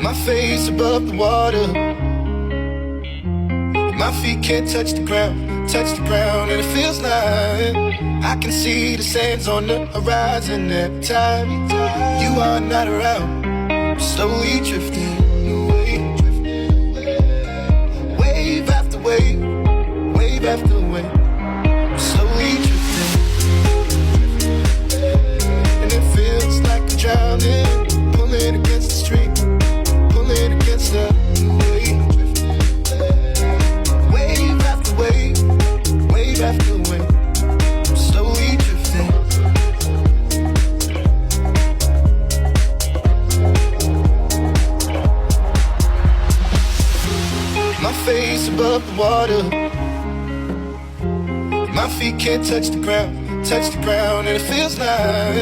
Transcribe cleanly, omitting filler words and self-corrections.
My face above the water. My feet can't touch the ground, and it feels like I can see the sands on the horizon every time you are not around. I'm slowly drifting away, wave after wave, wave after wave. I'm slowly drifting, and it feels like I'm drowning, pulling against the stream, pulling against the wave. Wave after wave, wave after wave, I'm slowly drifting. My face above the water. My feet can't touch the ground, and it feels like